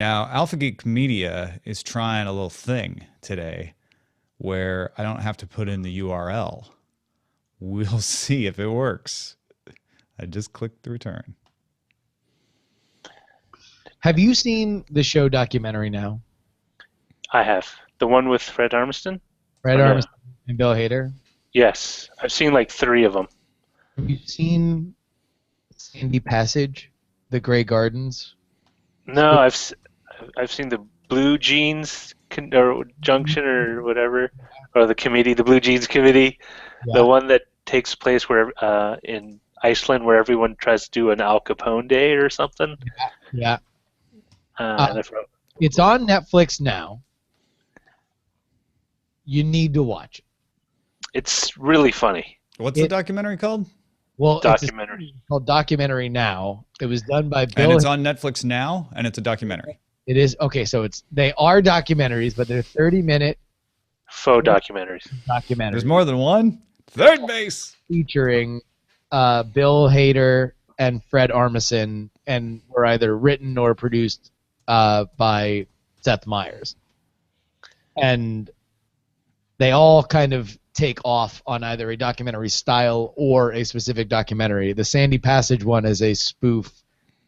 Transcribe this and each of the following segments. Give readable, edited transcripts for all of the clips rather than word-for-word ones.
Now, Alpha Geek Media is trying a little thing today where I don't have to put in the URL. We'll see if it works. I just clicked the return. Have you seen the show Documentary Now? I have. The one with Fred Armisen? Fred Armisen and Bill Hader? Yes. I've seen like 3 of them. Have you seen Sandy Passage, The Grey Gardens? No, I've seen the Blue Jeans or Junction or whatever, or the committee, the Blue Jeans Committee, the one that takes place where in Iceland where everyone tries to do an Al Capone day or something. Yeah. And it's on Netflix now. You need to watch it. It's really funny. What's the documentary called? Well, Documentary. It's called Documentary Now. It was done by Bill. And it's on Netflix now, and it's a documentary. It is. Okay, so they are documentaries, but they're 30-minute faux documentaries. There's more than one? Third base! Featuring Bill Hader and Fred Armisen, and were either written or produced by Seth Meyers. And they all kind of take off on either a documentary style or a specific documentary. The Sandy Passage one is a spoof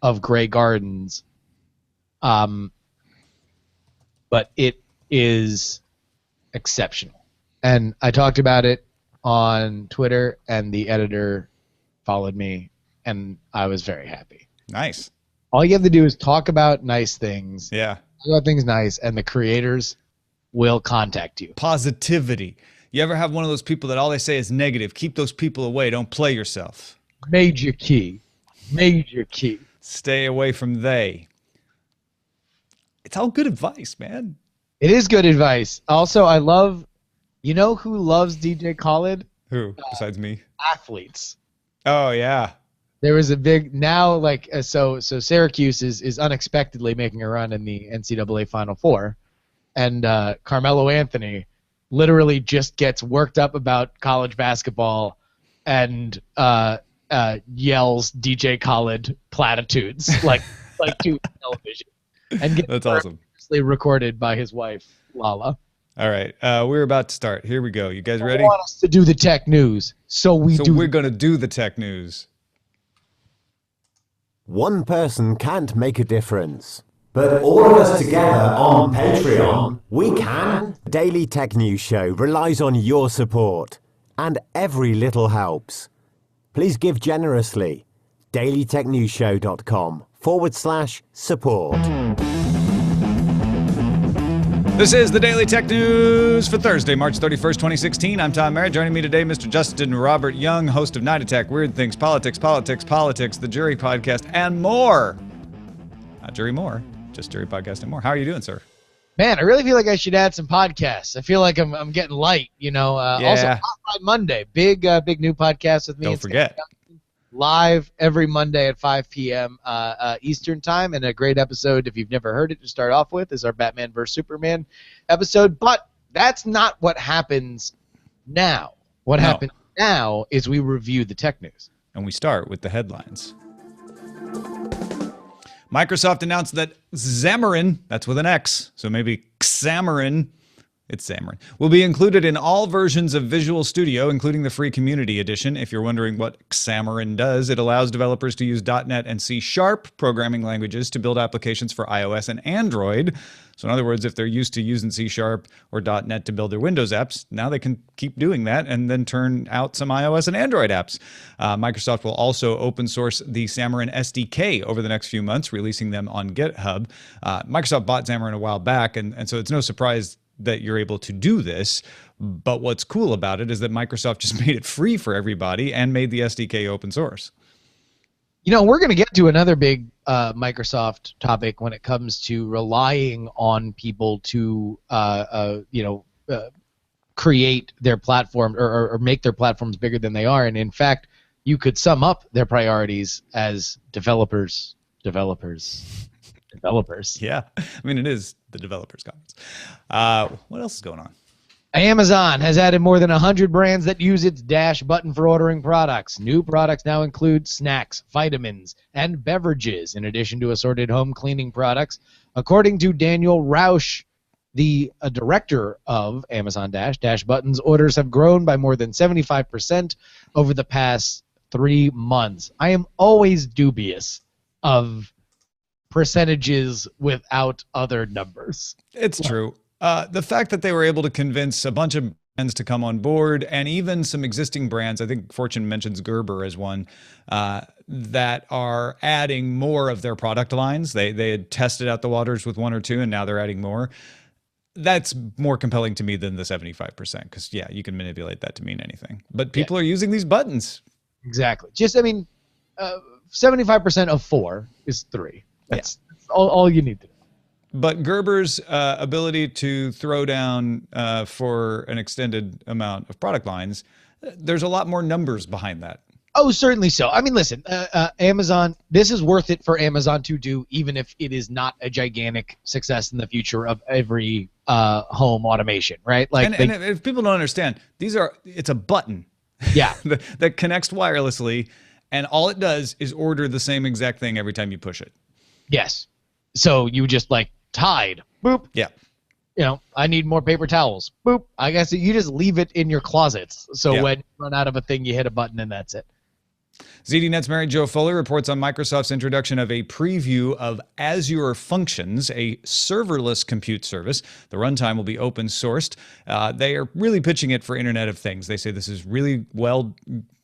of Grey Gardens, but it is exceptional. And I talked about it on Twitter, and the editor followed me, and I was very happy. Nice. All you have to do is talk about nice things. Yeah. Talk about things nice, and the creators will contact you. Positivity. You ever have one of those people that all they say is negative? Keep those people away. Don't play yourself. Major key. Major key. Stay away from they. It's all good advice, man. It is good advice. Also, I love, you know who loves DJ Khaled? Who, besides me? Athletes. Oh, yeah. There was a big, now, like, so Syracuse is unexpectedly making a run in the NCAA Final Four. And Carmelo Anthony literally just gets worked up about college basketball and yells DJ Khaled platitudes like to television, and gets That's awesome. Recorded by his wife Lala. All right, we're about to start. Here we go. You guys ready? I want us to do the tech news, so we're gonna do the tech news. One person can't make a difference. But all of us together on Patreon, we can. Daily Tech News Show relies on your support, and every little helps. Please give generously. dailytechnewsshow.com/support. This is the Daily Tech News for Thursday, March 31st, 2016. I'm Tom Merritt. Joining me today, Mr. Justin Robert Young, host of Night Attack, Weird Things, Politics, the Jury Podcast, and more. Not Jury More. Just Jury Podcast and more. How are you doing, sir? Man, I really feel like I should add some podcasts. I feel like I'm getting light, you know. Also, Hotline Monday, big new podcast with me. Don't forget. Live every Monday at 5 p.m. Eastern time, and a great episode, if you've never heard it to start off with, is our Batman vs. Superman episode. But that's not what happens now. What happens now is we review the tech news. And we start with the headlines. Microsoft announced that Xamarin, that's with an X, so maybe Xamarin, it's Xamarin, will be included in all versions of Visual Studio, including the free Community Edition. If you're wondering what Xamarin does, it allows developers to use .NET and C# programming languages to build applications for iOS and Android. So in other words, if they're used to using C# or .NET to build their Windows apps, now they can keep doing that and then turn out some iOS and Android apps. Microsoft will also open source the Xamarin SDK over the next few months, releasing them on GitHub. Microsoft bought Xamarin a while back, and so it's no surprise that you're able to do this. But what's cool about it is that Microsoft just made it free for everybody and made the SDK open source. You know, we're going to get to another big Microsoft topic when it comes to relying on people to, create their platform or make their platforms bigger than they are. And in fact, you could sum up their priorities as developers. Yeah, I mean, it is the developers' conference. What else is going on? Amazon has added more than 100 brands that use its dash button for ordering products. New products now include snacks, vitamins, and beverages, in addition to assorted home cleaning products. According to Daniel Rausch, the director of Amazon Dash Buttons, orders have grown by more than 75% over the past 3 months. I am always dubious of percentages without other numbers. It's true. The fact that they were able to convince a bunch of brands to come on board, and even some existing brands, I think Fortune mentions Gerber as one, that are adding more of their product lines. They had tested out the waters with 1 or 2, and now they're adding more. That's more compelling to me than the 75%, because, yeah, you can manipulate that to mean anything. But people are using these buttons. Exactly. 75% of 4 is 3. That's all you need to know. But Gerber's ability to throw down for an extended amount of product lines, there's a lot more numbers behind that. Oh, certainly so. I mean, listen, Amazon, this is worth it for Amazon to do, even if it is not a gigantic success in the future of every home automation, right? And if people don't understand, it's a button that connects wirelessly, and all it does is order the same exact thing every time you push it. Yes. So you just Tide, boop. Yeah. I need more paper towels, boop. I guess you just leave it in your closets. So when you run out of a thing, you hit a button and that's it. ZDNet's Mary Jo Fuller reports on Microsoft's introduction of a preview of Azure Functions, a serverless compute service. The runtime will be open sourced. They are really pitching it for Internet of Things. They say this is really well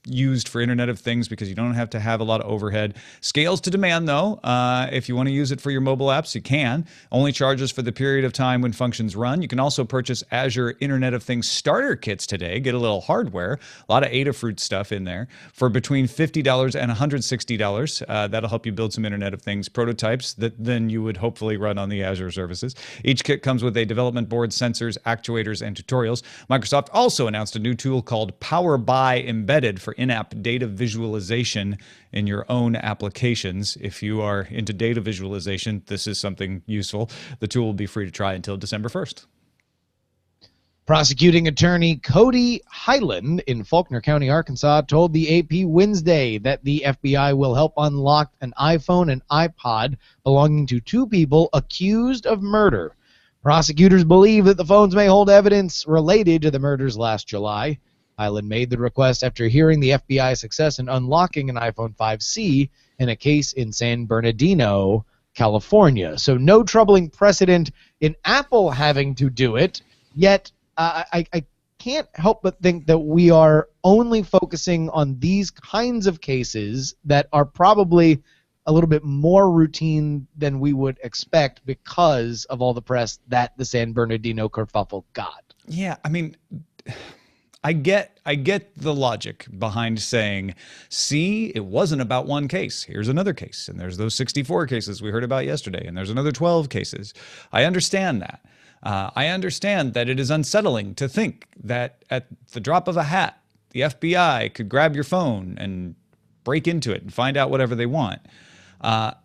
used for Internet of Things because you don't have to have a lot of overhead. Scales to demand, though. If you want to use it for your mobile apps, you can. Only charges for the period of time when functions run. You can also purchase Azure Internet of Things starter kits today. Get a little hardware, a lot of Adafruit stuff in there, for between $50 and $160. That'll help you build some Internet of Things prototypes that then you would hopefully run on the Azure services. Each kit comes with a development board, sensors, actuators, and tutorials. Microsoft also announced a new tool called Power BI Embedded for in-app data visualization in your own applications. If you are into data visualization, this is something useful. The tool will be free to try until December 1st. Prosecuting attorney Cody Hyland in Faulkner County, Arkansas, told the AP Wednesday that the FBI will help unlock an iPhone and iPod belonging to 2 people accused of murder. Prosecutors believe that the phones may hold evidence related to the murders last July. Hyland made the request after hearing the FBI's success in unlocking an iPhone 5C in a case in San Bernardino, California. So no troubling precedent in Apple having to do it, yet I can't help but think that we are only focusing on these kinds of cases that are probably a little bit more routine than we would expect because of all the press that the San Bernardino kerfuffle got. Yeah, I mean, I get the logic behind saying, see, it wasn't about one case. Here's another case. And there's those 64 cases we heard about yesterday. And there's another 12 cases. I understand that. I understand that it is unsettling to think that at the drop of a hat, the FBI could grab your phone and break into it and find out whatever they want. I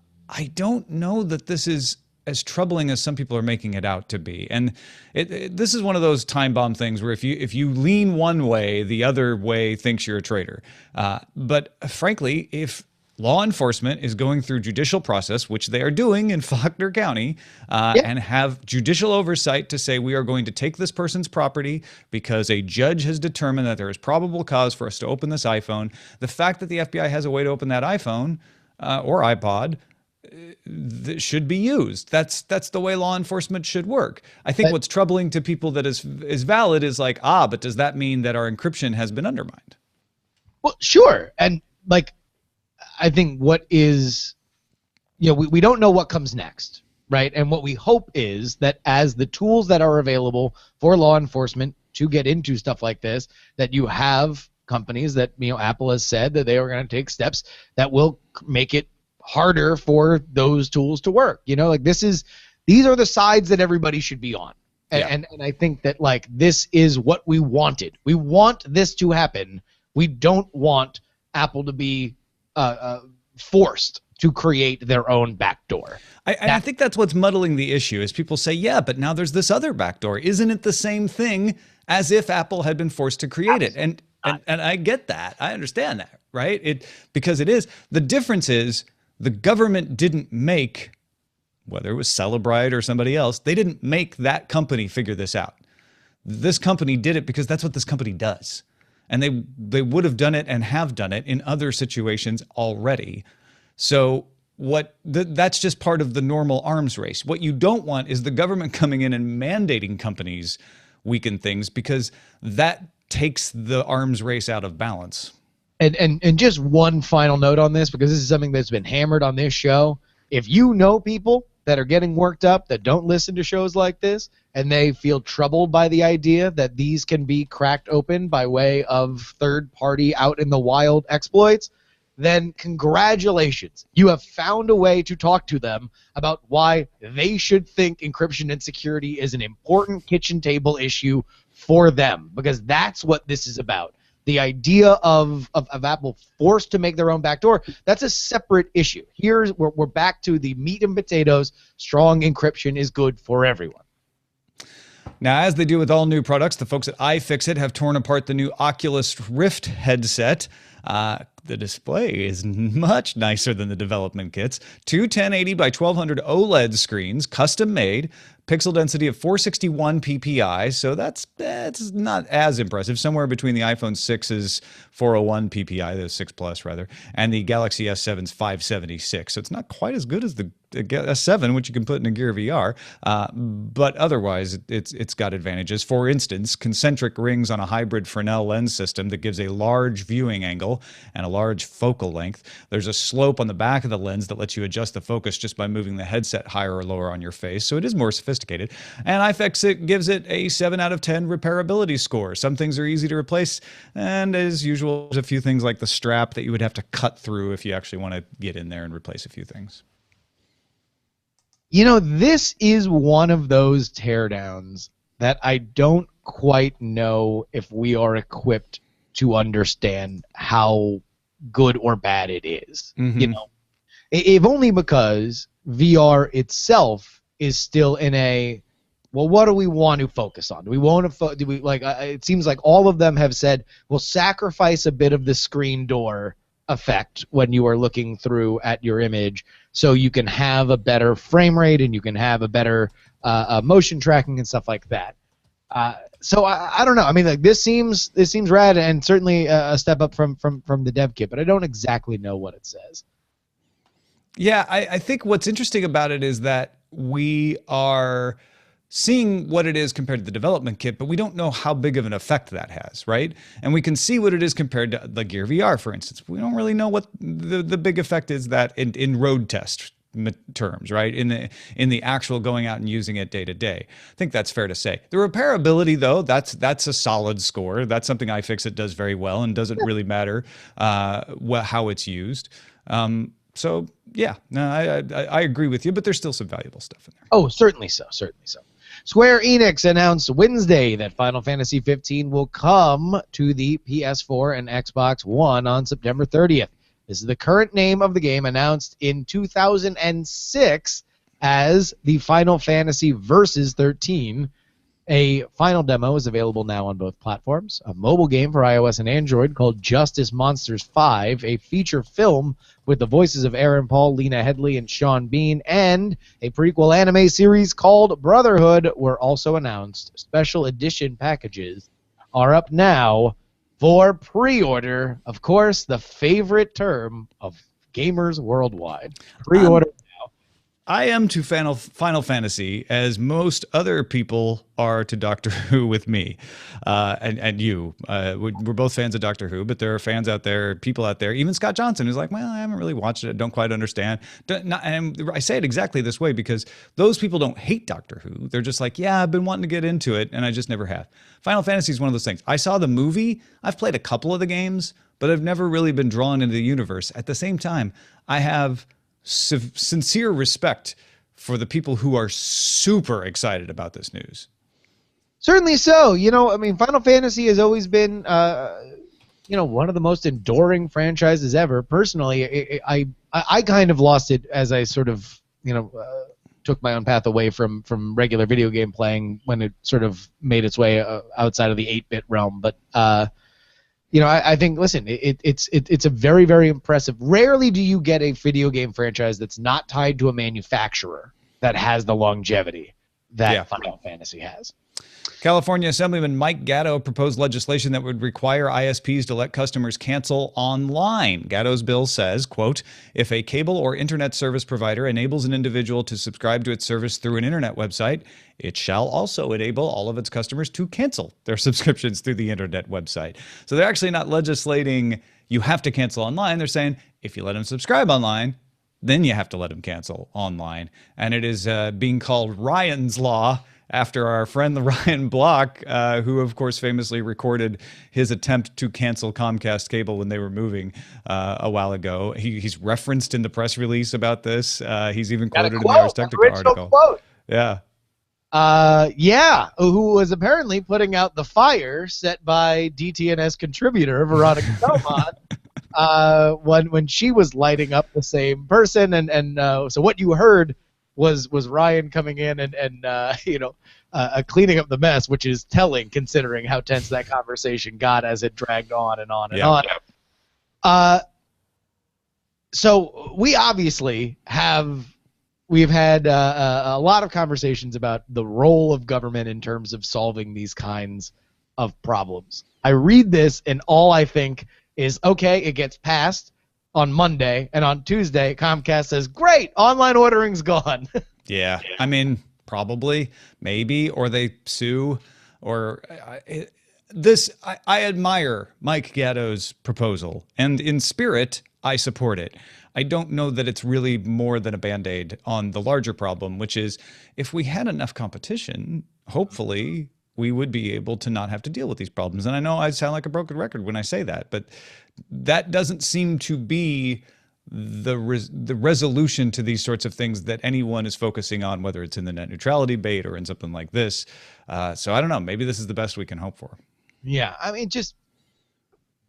don't know that this is as troubling as some people are making it out to be. And this is one of those time bomb things where if you lean one way, the other way thinks you're a traitor. But frankly, if law enforcement is going through judicial process, which they are doing in Faulkner County, and have judicial oversight to say we are going to take this person's property because a judge has determined that there is probable cause for us to open this iPhone, the fact that the FBI has a way to open that iPhone or iPod that should be used. That's the way law enforcement should work. I think what's troubling to people that is valid is like, but does that mean that our encryption has been undermined? Well, sure. And I think what is, we don't know what comes next, right? And what we hope is that as the tools that are available for law enforcement to get into stuff like this, that you have companies that, Apple has said that they are going to take steps that will make it harder for those tools to work. These are the sides that everybody should be on. And I think that this is what we wanted. We want this to happen. We don't want Apple to be forced to create their own backdoor. I think that's what's muddling the issue is people say, yeah, but now there's this other backdoor. Isn't it the same thing as if Apple had been forced to create it? And I get that. I understand that, right? Because it is. The difference is the government didn't make, whether it was Celebrite or somebody else, they didn't make that company figure this out. This company did it because that's what this company does. And they would have done it and have done it in other situations already. So that's just part of the normal arms race. What you don't want is the government coming in and mandating companies weaken things, because that takes the arms race out of balance. And just one final note on this, because this is something that's been hammered on this show. If you know people that are getting worked up that don't listen to shows like this, and they feel troubled by the idea that these can be cracked open by way of third-party out in the wild exploits, then congratulations. You have found a way to talk to them about why they should think encryption and security is an important kitchen table issue for them, because that's what this is about. The idea of Apple forced to make their own backdoor, that's a separate issue. We're back to the meat and potatoes. Strong encryption is good for everyone. Now, as they do with all new products, the folks at iFixit have torn apart the new Oculus Rift headset. The display is much nicer than the development kits. Two 1080 by 1200 OLED screens, custom made, pixel density of 461 ppi, so that's not as impressive. Somewhere between the iPhone 6's 401 ppi, the 6 Plus rather, and the Galaxy S7's 576. So it's not quite as good as the S7, which you can put in a Gear VR, but otherwise it's got advantages. For instance, concentric rings on a hybrid Fresnel lens system that gives a large viewing angle and a large focal length. There's a slope on the back of the lens that lets you adjust the focus just by moving the headset higher or lower on your face, so it is more sophisticated. And iFixit gives it a 7 out of 10 repairability score. Some things are easy to replace, and as usual, there's a few things like the strap that you would have to cut through if you actually want to get in there and replace a few things. You know, this is one of those teardowns that I don't quite know if we are equipped to understand how good or bad it is. Mm-hmm. You know, if only because VR itself is still in a, well, what do we want to focus on? Do we want to do we like? It seems like all of them have said we'll sacrifice a bit of the screen door effect when you are looking through at your image, so you can have a better frame rate and you can have a better motion tracking and stuff like that. So I don't know. I mean, like this seems rad and certainly a step up from the dev kit, but I don't exactly know what it says. Yeah, I think what's interesting about it is that we are seeing what it is compared to the development kit, but we don't know how big of an effect that has, right? And we can see what it is compared to the Gear VR, for instance. We don't really know what the big effect is that in road test terms, right? In the actual going out and using it day to day. I think that's fair to say. The repairability, though, that's a solid score. That's something iFixit does very well and doesn't really matter how it's used. So yeah, no, I agree with you, but there's still some valuable stuff in there. Oh, certainly so, certainly so. Square Enix announced Wednesday that Final Fantasy 15 will come to the PS4 and Xbox One on September 30th. This is the current name of the game, announced in 2006 as the Final Fantasy Versus 13. A final demo is available now on both platforms. A mobile game for iOS and Android called Justice Monsters 5, a feature film with the voices of Aaron Paul, Lena Headey, and Sean Bean, and a prequel anime series called Brotherhood were also announced. Special edition packages are up now for pre-order. Of course, the favorite term of gamers worldwide. Pre-order. I am to Final Fantasy as most other people are to Doctor Who with me, and you. We're both fans of Doctor Who, but there are fans out there, people out there, even Scott Johnson, who's like, well, I haven't really watched it, I don't quite understand. And I say it exactly this way because those people don't hate Doctor Who. They're just like, yeah, I've been wanting to get into it, and I just never have. Final Fantasy is one of those things. I saw the movie, I've played a couple of the games, but I've never really been drawn into the universe. At the same time, I have sincere respect for the people who are super excited about this news. Certainly so. You know, I mean, Final Fantasy has always been, one of the most enduring franchises ever. Personally, I kind of lost it as I sort of, took my own path away from regular video game playing when it sort of made its way outside of the 8-bit realm. But I think, listen, it's a very, very impressive. Rarely do you get a video game franchise that's not tied to a manufacturer that has the longevity that Final Fantasy has. California Assemblyman Mike Gatto proposed legislation that would require ISPs to let customers cancel online. Gatto's bill says, quote, if a cable or internet service provider enables an individual to subscribe to its service through an internet website, it shall also enable all of its customers to cancel their subscriptions through the internet website. So they're actually not legislating you have to cancel online. They're saying if you let them subscribe online, then you have to let them cancel online. And it is being called Ryan's Law, after our friend the Ryan Block, who of course famously recorded his attempt to cancel Comcast cable when they were moving a while ago. He's referenced in the press release about this. He's even quoted in the Ars Technica article. Quote. Yeah. Who was apparently putting out the fire set by DTNS contributor Veronica Belmont when she was lighting up the same person. And so what you heard was Ryan coming in and cleaning up the mess, which is telling considering how tense that conversation got as it dragged on and on and on. So we obviously we've had a lot of conversations about the role of government in terms of solving these kinds of problems. I read this and all I think is, okay, it gets passed on Monday, and on Tuesday, Comcast says, great, online ordering's gone. Yeah, I mean, probably, maybe, or they sue, or I admire Mike Gatto's proposal, and in spirit, I support it. I don't know that it's really more than a Band-Aid on the larger problem, which is if we had enough competition, hopefully we would be able to not have to deal with these problems. And I know I sound like a broken record when I say that, but that doesn't seem to be the resolution to these sorts of things that anyone is focusing on, whether it's in the net neutrality debate or in something like this. So I don't know. Maybe this is the best we can hope for. Yeah, I mean, just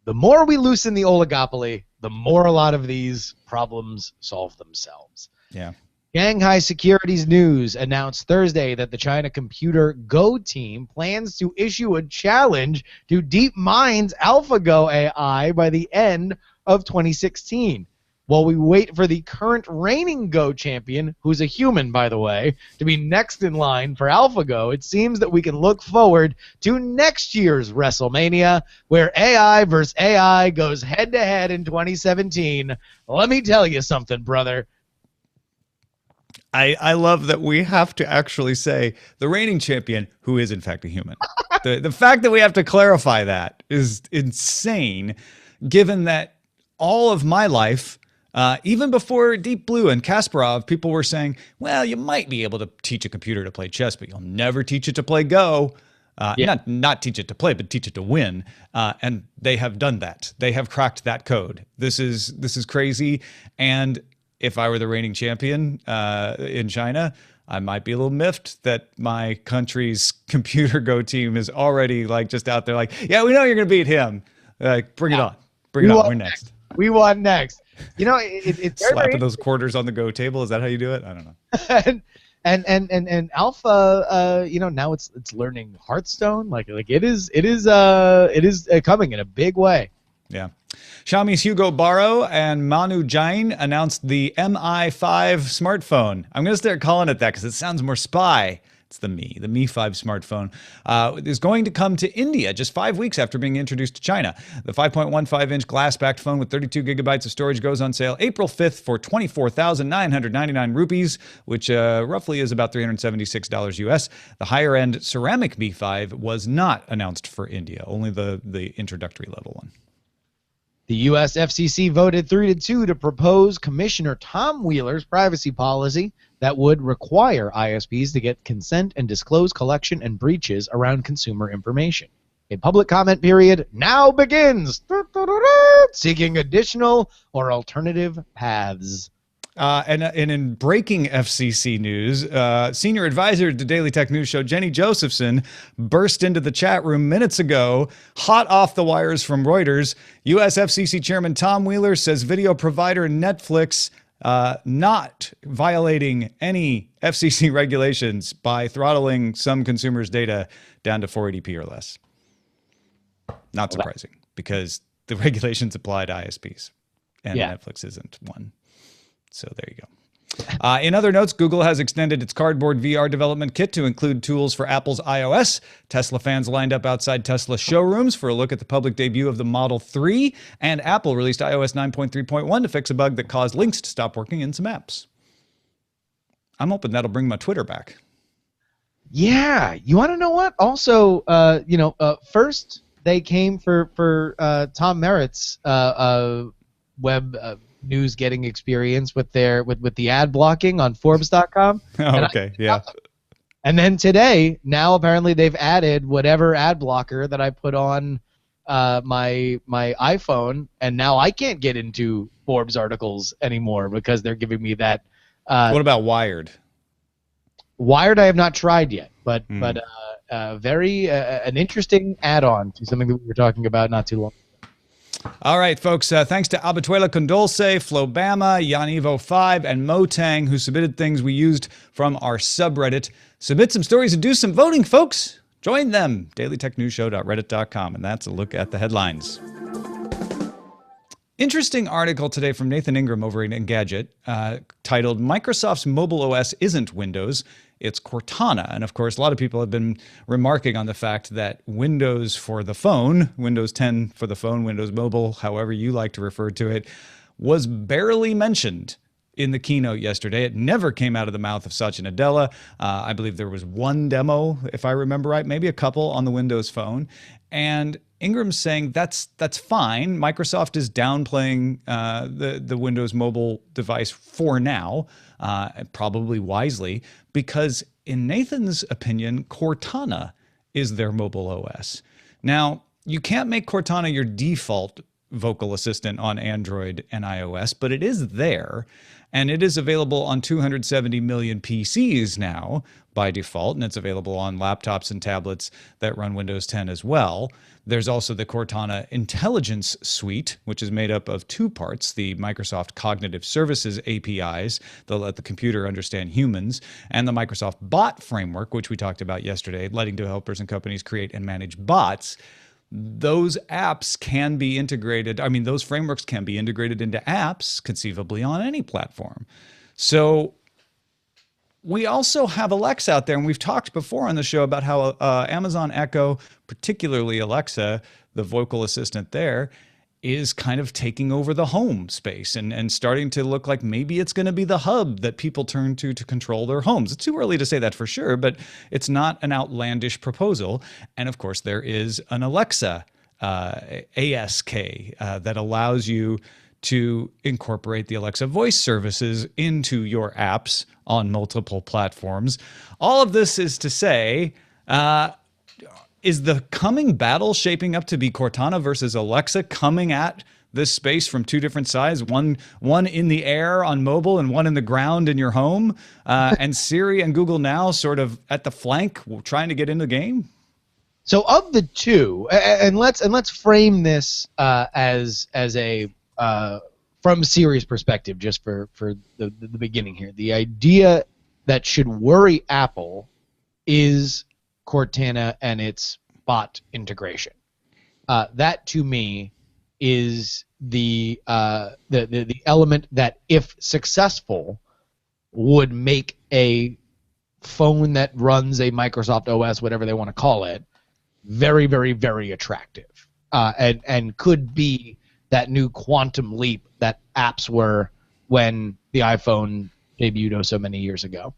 the more we loosen the oligopoly, the more a lot of these problems solve themselves. Yeah. Shanghai Securities News announced Thursday that the China Computer Go team plans to issue a challenge to DeepMind's AlphaGo AI by the end of 2016. While we wait for the current reigning Go champion, who's a human, by the way, to be next in line for AlphaGo, it seems that we can look forward to next year's WrestleMania, where AI versus AI goes head-to-head in 2017. Let me tell you something, brother. I love that we have to actually say the reigning champion, who is in fact a human. The fact that we have to clarify that is insane, given that all of my life, even before Deep Blue and Kasparov, people were saying, well, you might be able to teach a computer to play chess, but you'll never teach it to play Go. Not teach it to play, but teach it to win. And they have done that. They have cracked that code. This is crazy. And if I were the reigning champion in China, I might be a little miffed that my country's computer Go team is already like just out there like, yeah, we know you're going to beat him. Bring it on. Bring it on. We're next. We won next. You know, it's slapping those quarters on the Go table. Is that how you do it? I don't know. and Alpha, now it's learning Hearthstone. Like it is coming in a big way. Yeah. Xiaomi's Hugo Barro and Manu Jain announced the Mi5 smartphone. I'm going to start calling it that because it sounds more spy. It's the Mi 5 smartphone is going to come to India just 5 weeks after being introduced to China. The 5.15-inch glass-backed phone with 32 gigabytes of storage goes on sale April 5th for 24,999 rupees, which roughly is about $376 US. The higher-end ceramic Mi 5 was not announced for India, only the introductory level one. The U.S. FCC voted 3-2 to propose Commissioner Tom Wheeler's privacy policy that would require ISPs to get consent and disclose collection and breaches around consumer information. A public comment period now begins, seeking additional or alternative paths. And in breaking FCC news, senior advisor to Daily Tech News Show Jenny Josephson burst into the chat room minutes ago, hot off the wires from Reuters. U.S. FCC Chairman Tom Wheeler says video provider Netflix not violating any FCC regulations by throttling some consumers' data down to 480p or less. Not surprising, because the regulations apply to ISPs, and Netflix isn't one. So there you go. In other notes, Google has extended its Cardboard VR development kit to include tools for Apple's iOS. Tesla fans lined up outside Tesla showrooms for a look at the public debut of the Model 3. And Apple released iOS 9.3.1 to fix a bug that caused links to stop working in some apps. I'm hoping that'll bring my Twitter back. Yeah. You want to know what? Also, first they came for Tom Merritt's web news getting experience with the ad blocking on Forbes.com. Oh, okay, yeah. And then today, now apparently they've added whatever ad blocker that I put on my iPhone, and now I can't get into Forbes articles anymore because they're giving me that. What about Wired? Wired I have not tried yet, but very an interesting add-on to something that we were talking about not too long ago. All right, folks, thanks to Abatuela Condolce, Flobama, Yanivo5, and Motang, who submitted things we used from our subreddit. Submit some stories and do some voting, folks. Join them, dailytechnewsshow.reddit.com, and that's a look at the headlines. Interesting article today from Nathan Ingram over at Engadget, titled Microsoft's Mobile OS Isn't Windows, It's Cortana. And of course, a lot of people have been remarking on the fact that Windows for the phone, Windows 10 for the phone, Windows Mobile, however you like to refer to it, was barely mentioned in the keynote yesterday. It never came out of the mouth of Satya Nadella. I believe there was one demo, if I remember right, maybe a couple on the Windows Phone. And Ingram's saying that's fine. Microsoft is downplaying the Windows Mobile device for now, probably wisely, because in Nathan's opinion, Cortana is their mobile OS. Now, you can't make Cortana your default vocal assistant on Android and iOS, but it is there, and it is available on 270 million PCs now by default, and it's available on laptops and tablets that run Windows 10 as well. There's also the Cortana Intelligence Suite, which is made up of two parts, the Microsoft Cognitive Services APIs that let the computer understand humans, and the Microsoft Bot Framework, which we talked about yesterday, letting developers and companies create and manage bots. Those apps can be integrated, those frameworks can be integrated into apps conceivably on any platform. So we also have Alexa out there, and we've talked before on the show about how Amazon Echo, particularly Alexa, the vocal assistant there, is kind of taking over the home space and starting to look like maybe it's going to be the hub that people turn to control their homes. It's too early to say that for sure, but it's not an outlandish proposal. And of course, there is an Alexa ASK that allows you to incorporate the Alexa voice services into your apps on multiple platforms. All of this is to say, is the coming battle shaping up to be Cortana versus Alexa coming at this space from two different sides, one in the air on mobile and one in the ground in your home, and Siri and Google now sort of at the flank trying to get in the game? So of the two, and let's frame this as a from Siri's perspective, just for the beginning here. The idea that should worry Apple is Cortana and its bot integration. That to me is the element that, if successful, would make a phone that runs a Microsoft OS, whatever they want to call it, very, very, very attractive, and could be that new quantum leap that apps were when the iPhone debuted so many years ago.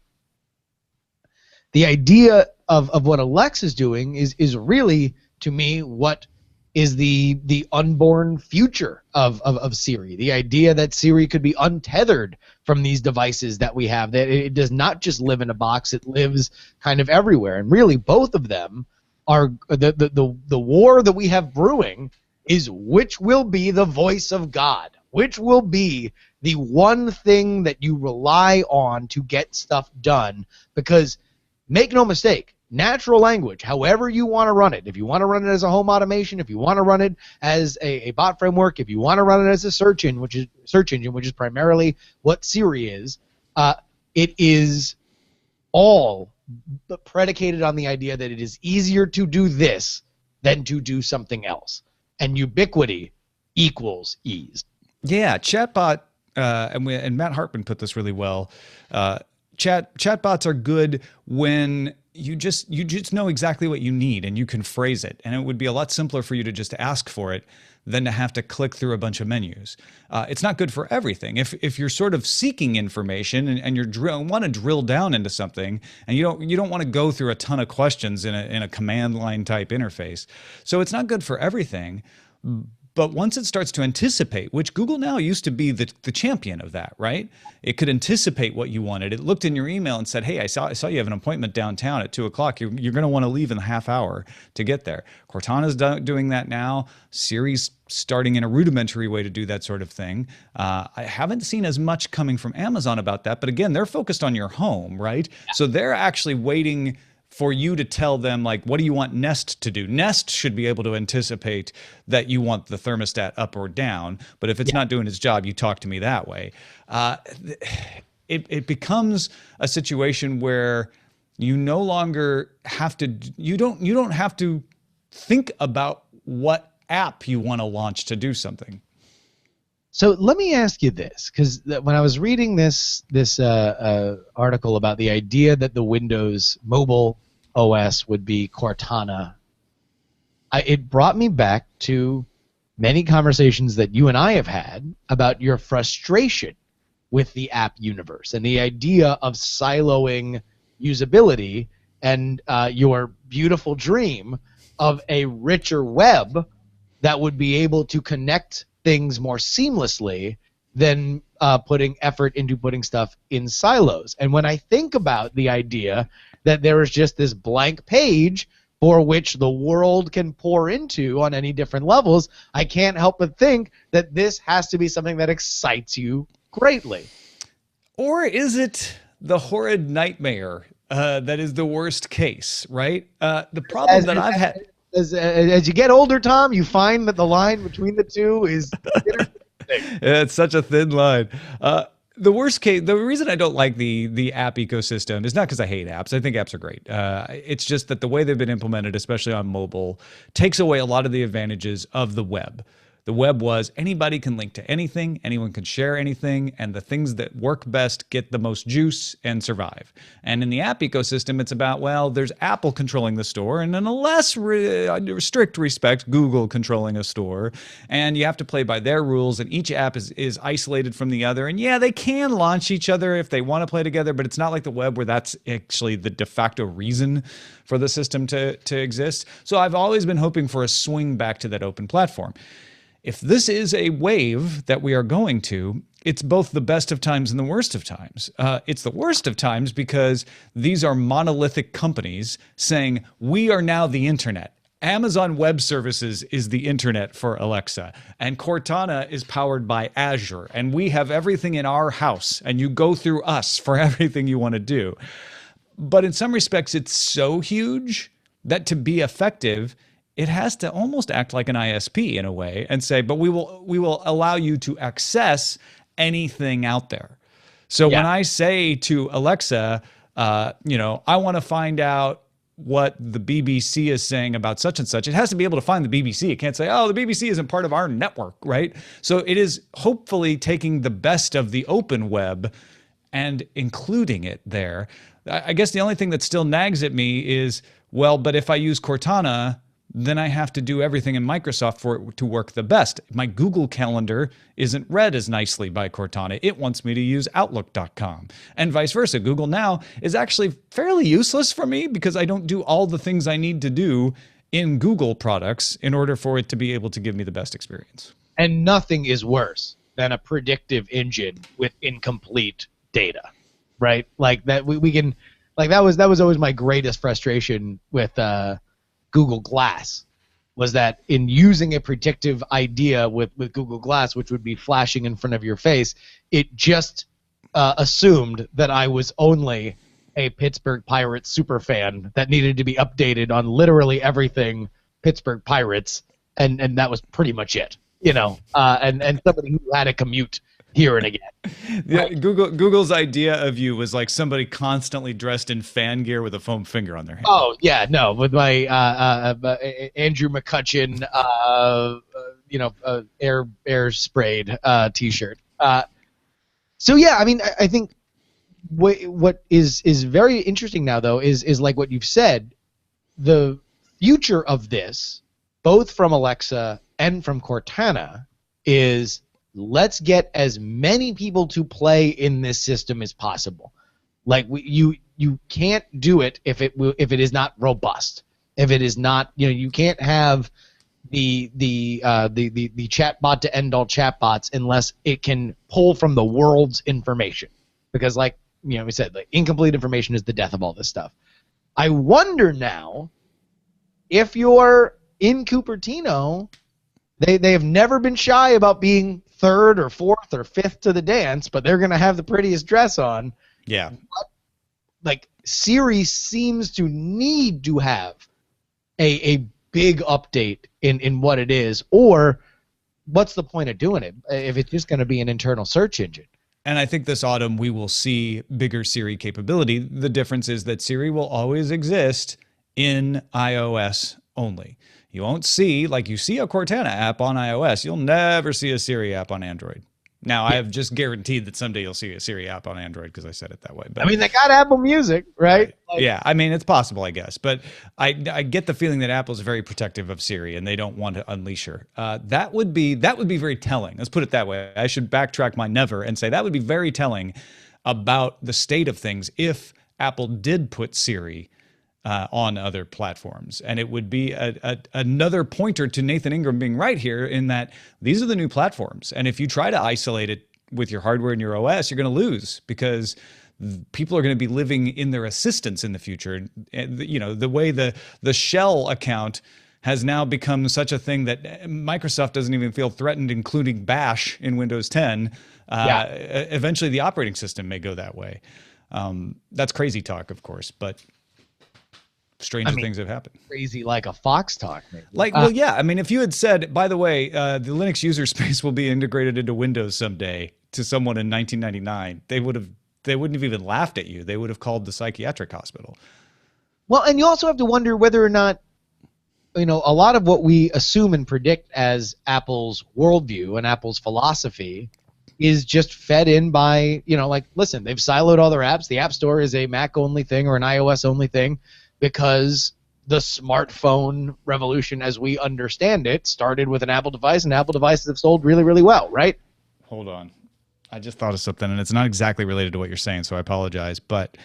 The idea of what Alexa's doing is really, to me, what is the unborn future of Siri. The idea that Siri could be untethered from these devices that we have, that it does not just live in a box, it lives kind of everywhere. And really, both of them are the war that we have brewing is which will be the voice of God, which will be the one thing that you rely on to get stuff done. Because make no mistake, natural language, however you want to run it, if you want to run it as a home automation, if you want to run it as a bot framework, if you want to run it as a search engine, which is primarily what Siri is, it is all predicated on the idea that it is easier to do this than to do something else. And ubiquity equals ease. Yeah, chatbot, and Matt Hartman put this really well. Chatbots are good when you just know exactly what you need and you can phrase it. And it would be a lot simpler for you to just ask for it than to have to click through a bunch of menus. It's not good for everything. If you're sort of seeking information and you want to drill down into something, and you don't want to go through a ton of questions in a command line type interface. So it's not good for everything. But once it starts to anticipate, which Google now used to be the champion of that, right? It could anticipate what you wanted. It looked in your email and said, hey, I saw you have an appointment downtown at 2 o'clock. You're going to want to leave in a half hour to get there. Cortana's doing that now. Siri's starting in a rudimentary way to do that sort of thing. I haven't seen as much coming from Amazon about that. But again, they're focused on your home, right? Yeah. So they're actually waiting for you to tell them, like, what do you want Nest to do? Nest should be able to anticipate that you want the thermostat up or down, but if it's not doing its job, you talk to me that way. It becomes a situation where you no longer have to, you don't have to think about what app you want to launch to do something. So let me ask you this, because when I was reading this article about the idea that the Windows mobile OS would be Cortana, it brought me back to many conversations that you and I have had about your frustration with the app universe and the idea of siloing usability and your beautiful dream of a richer web that would be able to connect things more seamlessly than putting effort into putting stuff in silos. And when I think about the idea that there is just this blank page for which the world can pour into on any different levels, I can't help but think that this has to be something that excites you greatly. Or is it the horrid nightmare that is the worst case, right? The problem that I've had... As you get older, Tom, you find that the line between the two is... It's such a thin line. The worst case, the reason I don't like the app ecosystem is not because I hate apps. I think apps are great. It's just that the way they've been implemented, especially on mobile, takes away a lot of the advantages of the web. The web was anybody can link to anything, anyone can share anything, and the things that work best get the most juice and survive. And in the app ecosystem, it's about, well, there's Apple controlling the store, and in a less strict respect, Google controlling a store, and you have to play by their rules, and each app is isolated from the other. And yeah, they can launch each other if they want to play together, but it's not like the web where that's actually the de facto reason for the system to exist. So I've always been hoping for a swing back to that open platform. If this is a wave that we are going to, it's both the best of times and the worst of times. It's the worst of times because these are monolithic companies saying, we are now the internet. Amazon Web Services is the internet for Alexa, and Cortana is powered by Azure, and we have everything in our house, and you go through us for everything you want to do. But in some respects, it's so huge that to be effective, it has to almost act like an ISP in a way and say, but we will allow you to access anything out there. So when I say to Alexa, I want to find out what the BBC is saying about such and such, it has to be able to find the BBC. It can't say, oh, the BBC isn't part of our network, right? So it is hopefully taking the best of the open web and including it there. I guess the only thing that still nags at me is, well, but if I use Cortana, then I have to do everything in Microsoft for it to work the best. My Google Calendar isn't read as nicely by Cortana. It wants me to use Outlook.com. And vice versa. Google Now is actually fairly useless for me because I don't do all the things I need to do in Google products in order for it to be able to give me the best experience. And nothing is worse than a predictive engine with incomplete data, right? Like that we can, like that was always my greatest frustration with Google Glass, was that in using a predictive idea with Google Glass, which would be flashing in front of your face, it just assumed that I was only a Pittsburgh Pirates super fan that needed to be updated on literally everything Pittsburgh Pirates, and that was pretty much it, and somebody who had a commute here and again. Yeah, right? Google's idea of you was like somebody constantly dressed in fan gear with a foam finger on their hand. Oh yeah, no, with my Andrew McCutcheon, air sprayed T-shirt. So yeah, I mean, I think what is very interesting now though is like what you've said, the future of this, both from Alexa and from Cortana, is let's get as many people to play in this system as possible. Like you can't do it if it is not robust. If it is not, you can't have the chatbot to end all chatbots unless it can pull from the world's information. Because like we said, like, incomplete information is the death of all this stuff. I wonder now if you're in Cupertino, they have never been shy about being third or fourth or fifth to the dance, but they're going to have the prettiest dress on. Yeah. Like, Siri seems to need to have a big update in what it is, or what's the point of doing it if it's just going to be an internal search engine? And I think this autumn we will see bigger Siri capability. The difference is that Siri will always exist in iOS only. You won't see, like you see a Cortana app on iOS, you'll never see a Siri app on Android. Now, I have just guaranteed that someday you'll see a Siri app on Android because I said it that way. But I mean, they got Apple Music, right? Like, yeah, I mean, it's possible, I guess. But I get the feeling that Apple's very protective of Siri and they don't want to unleash her. That would be very telling. Let's put it that way. I should backtrack my never and say that would be very telling about the state of things if Apple did put Siri on other platforms. And it would be another pointer to Nathan Ingram being right here in that these are the new platforms. And if you try to isolate it with your hardware and your OS, you're going to lose because people are going to be living in their assistants in the future. The way the shell account has now become such a thing that Microsoft doesn't even feel threatened, including Bash in Windows 10. Eventually the operating system may go that way. That's crazy talk, of course, but stranger things have happened. Crazy like a Fox talk, maybe. Well, yeah. I mean, if you had said, by the way, the Linux user space will be integrated into Windows someday to someone in 1999, they wouldn't have even laughed at you. They would have called the psychiatric hospital. Well, and you also have to wonder whether or not, a lot of what we assume and predict as Apple's worldview and Apple's philosophy is just fed in by, listen, they've siloed all their apps. The App Store is a Mac-only thing or an iOS-only thing, because the smartphone revolution as we understand it started with an Apple device, and Apple devices have sold really, really well, right? Hold on. I just thought of something, and it's not exactly related to what you're saying, so I apologize. But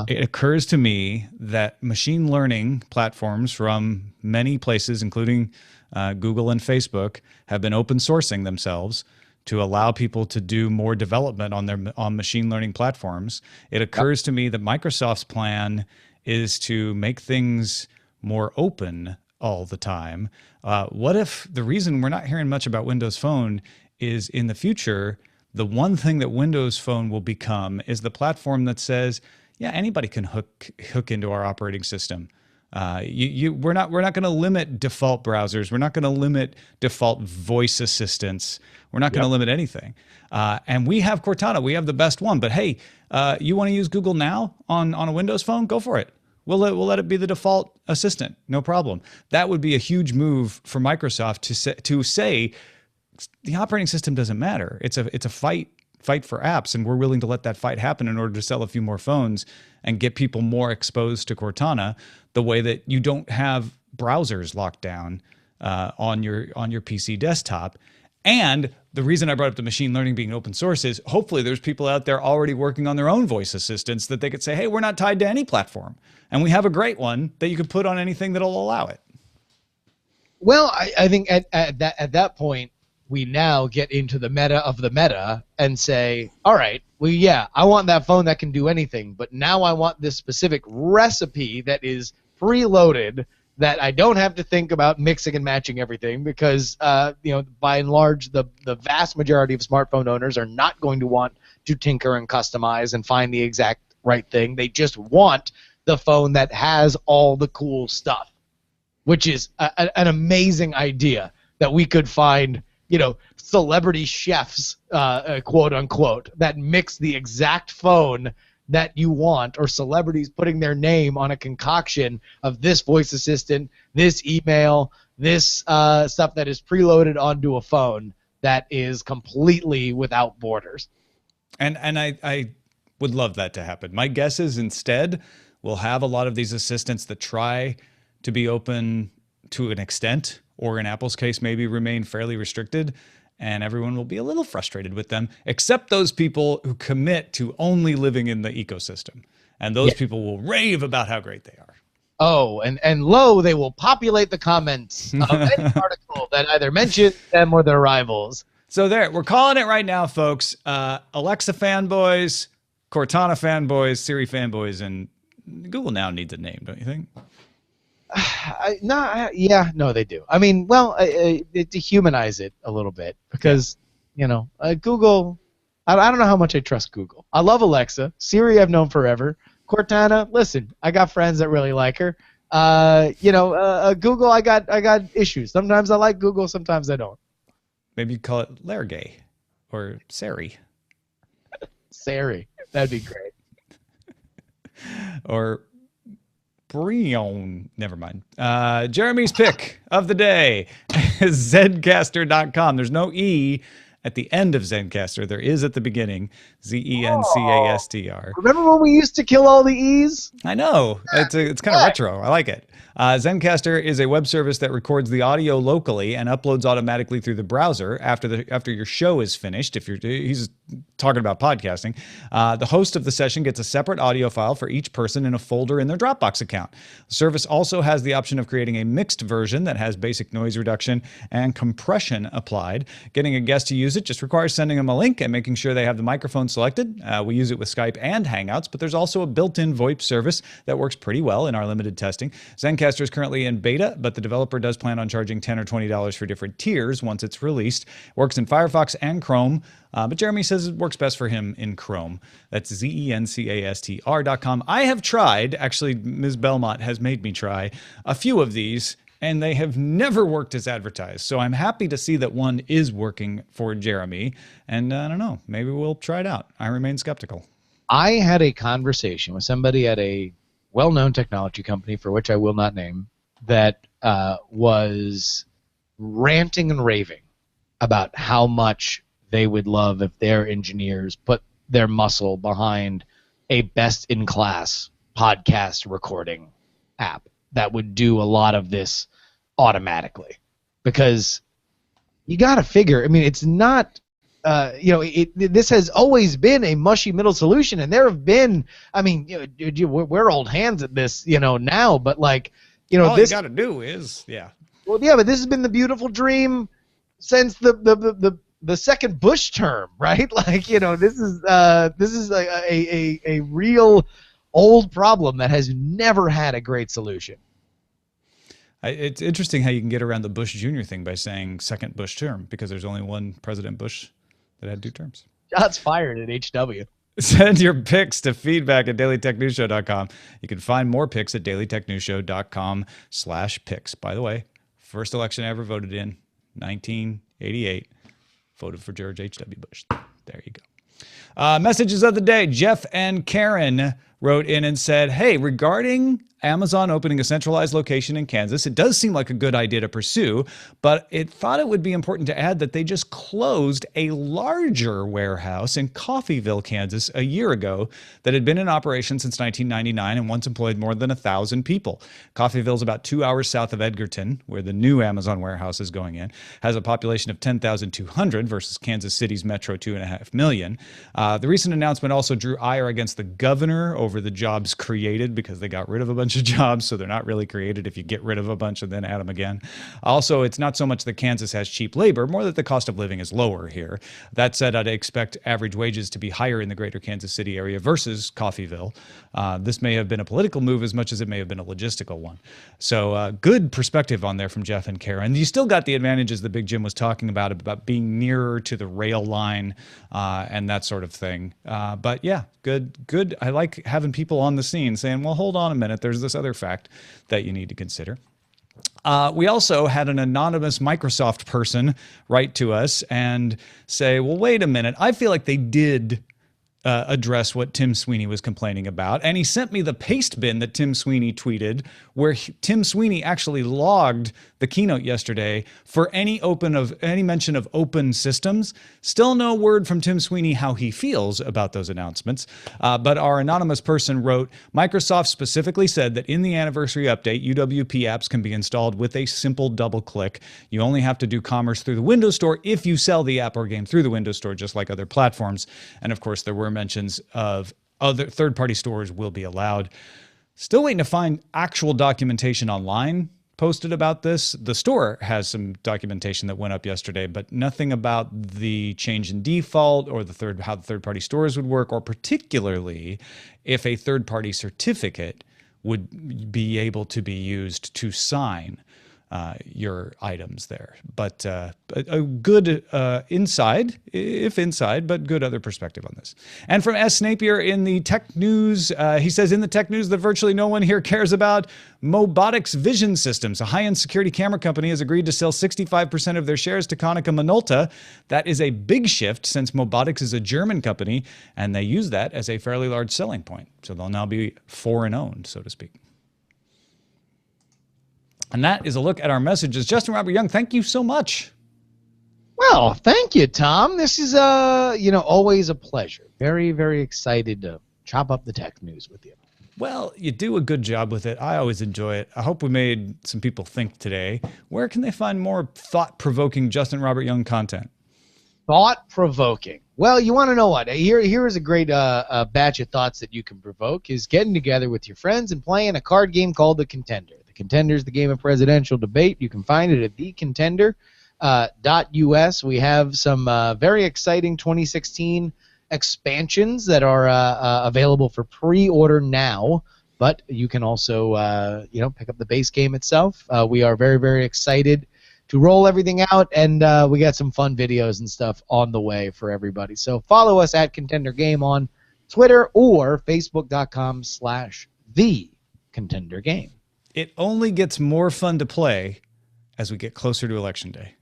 it occurs to me that machine learning platforms from many places, including Google and Facebook, have been open sourcing themselves to allow people to do more development on machine learning platforms. It occurs to me that Microsoft's plan is to make things more open all the time. What if the reason we're not hearing much about Windows Phone is in the future, the one thing that Windows Phone will become is the platform that says, yeah, anybody can hook into our operating system. We're not going to limit default browsers. We're not going to limit default voice assistants. We're not going to limit anything. And we have Cortana. We have the best one. But hey, you want to use Google Now on a Windows Phone? Go for it. We'll let it be the default assistant. No problem. That would be a huge move for Microsoft to say the operating system doesn't matter. It's a fight for apps, and we're willing to let that fight happen in order to sell a few more phones and get people more exposed to Cortana, the way that you don't have browsers locked down on your PC desktop. And the reason I brought up the machine learning being open source is hopefully there's people out there already working on their own voice assistants that they could say, hey, we're not tied to any platform. And we have a great one that you could put on anything that'll allow it. Well, I think at that point, we now get into the meta of the meta and say, all right, well, yeah, I want that phone that can do anything, but now I want this specific recipe that is preloaded that I don't have to think about mixing and matching everything because, by and large, the vast majority of smartphone owners are not going to want to tinker and customize and find the exact right thing. They just want the phone that has all the cool stuff, which is an amazing idea that we could find, celebrity chefs, quote unquote, that mix the exact phone that you want, or celebrities putting their name on a concoction of this voice assistant, this email, this stuff that is preloaded onto a phone that is completely without borders. And I would love that to happen. My guess is instead we'll have a lot of these assistants that try to be open to an extent, or in Apple's case maybe remain fairly restricted, and everyone will be a little frustrated with them, except those people who commit to only living in the ecosystem. And those people will rave about how great they are. Oh, and lo, they will populate the comments of any article that either mentions them or their rivals. So there, we're calling it right now, folks. Alexa fanboys, Cortana fanboys, Siri fanboys, and Google now needs a name, don't you think? No, they do. I mean, well, to humanize it a little bit, because Google. I don't know how much I trust Google. I love Alexa. Siri, I've known forever. Cortana, listen, I got friends that really like her. Google, I got issues. Sometimes I like Google, sometimes I don't. Maybe you call it Lergay or Sari. Sari, that'd be great. Or Brion. Never mind. Jeremy's pick of the day is Zencastr.com. There's no E at the end of Zencastr. There is at the beginning. Zencastr. Remember when we used to kill all the E's? I know. It's kind of retro. I like it. Zencastr is a web service that records the audio locally and uploads automatically through the browser after your show is finished. He's talking about podcasting, the host of the session gets a separate audio file for each person in a folder in their Dropbox account. The service also has the option of creating a mixed version that has basic noise reduction and compression applied. Getting a guest to use it just requires sending them a link and making sure they have the microphone selected. We use it with Skype and Hangouts, but there's also a built-in VoIP service that works pretty well in our limited testing. Zencastr is currently in beta, but the developer does plan on charging $10 or $20 for different tiers once it's released. Works in Firefox and Chrome, but Jeremy says it works best for him in Chrome. That's Zencastr.com. I have tried, actually, Ms. Belmont has made me try a few of these, and they have never worked as advertised. So I'm happy to see that one is working for Jeremy, and I don't know, maybe we'll try it out. I remain skeptical. I had a conversation with somebody at a well-known technology company, for which I will not name, that was ranting and raving about how much they would love if their engineers put their muscle behind a best-in-class podcast recording app that would do a lot of this automatically. Because you got to figure, I mean, it's not... this has always been a mushy middle solution, and there have been, I mean, we're old hands at this, now, but all you got to do is, Well, yeah, but this has been the beautiful dream since the second Bush term, right? This is a real old problem that has never had a great solution. It's interesting how you can get around the Bush Jr. thing by saying second Bush term, because there's only one President Bush that had 2 terms. Shots fired at HW. Send your picks to feedback@dailytechnewsshow.com. You can find more picks at dailytechnewsshow.com/picks. By the way, first election I ever voted in, 1988, voted for George H.W. Bush. There you go. Messages of the day. Jeff and Karen wrote in and said, hey, regarding Amazon opening a centralized location in Kansas, it does seem like a good idea to pursue, but it thought it would be important to add that they just closed a larger warehouse in Coffeyville, Kansas a year ago that had been in operation since 1999 and once employed more than 1,000 people. Coffeyville is about 2 hours south of Edgerton, where the new Amazon warehouse is going in, has a population of 10,200 versus Kansas City's metro 2.5 million. The recent announcement also drew ire against the governor over the jobs created because they got rid of a bunch bunch of jobs, so they're not really created if you get rid of a bunch and then add them again. Also, it's not so much that Kansas has cheap labor, more that the cost of living is lower here. That said, I'd expect average wages to be higher in the greater Kansas City area versus Coffeyville. This may have been a political move as much as it may have been a logistical one. So good perspective on there from Jeff and Karen. You still got the advantages that Big Jim was talking about being nearer to the rail line and that sort of thing. But yeah, good. I like having people on the scene saying, well, hold on a minute. There's this other fact that you need to consider. We also had an anonymous Microsoft person write to us and say, well, wait a minute. I feel like they did address what Tim Sweeney was complaining about. And he sent me the paste bin that Tim Sweeney tweeted, where Tim Sweeney actually logged the keynote yesterday for any mention of open systems. Still no word from Tim Sweeney how he feels about those announcements. But our anonymous person wrote, Microsoft specifically said that in the anniversary update, UWP apps can be installed with a simple double click. You only have to do commerce through the Windows Store if you sell the app or game through the Windows Store, just like other platforms. And of course, there were mentions of other third-party stores will be allowed. Still waiting to find actual documentation online posted about this. The store has some documentation that went up yesterday, but nothing about the change in default or how the third-party stores would work, or particularly if a third-party certificate would be able to be used to sign your items there. But a good inside, but good other perspective on this. And from S. Napier in the tech news, he says, in the tech news that virtually no one here cares about, Mobotics Vision Systems, a high-end security camera company, has agreed to sell 65% of their shares to Konica Minolta. That is a big shift since Mobotics is a German company, and they use that as a fairly large selling point. So they'll now be foreign owned, so to speak. And that is a look at our messages. Justin Robert Young, thank you so much. Well, thank you, Tom. This is always a pleasure. Very, very excited to chop up the tech news with you. Well, you do a good job with it. I always enjoy it. I hope we made some people think today. Where can they find more thought-provoking Justin Robert Young content? Thought-provoking. Well, you want to know what? Here is a great batch of thoughts that you can provoke, is getting together with your friends and playing a card game called The Contender. The Contender is the game of presidential debate. You can find it at thecontender.us. We have some very exciting 2016 expansions that are available for pre-order now, but you can also pick up the base game itself. We are very, very excited to roll everything out, and we got some fun videos and stuff on the way for everybody. So follow us at Contender Game on Twitter or facebook.com/thecontendergame. It only gets more fun to play as we get closer to Election Day.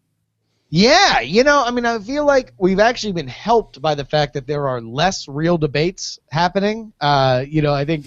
Yeah, I feel like we've actually been helped by the fact that there are less real debates happening. I think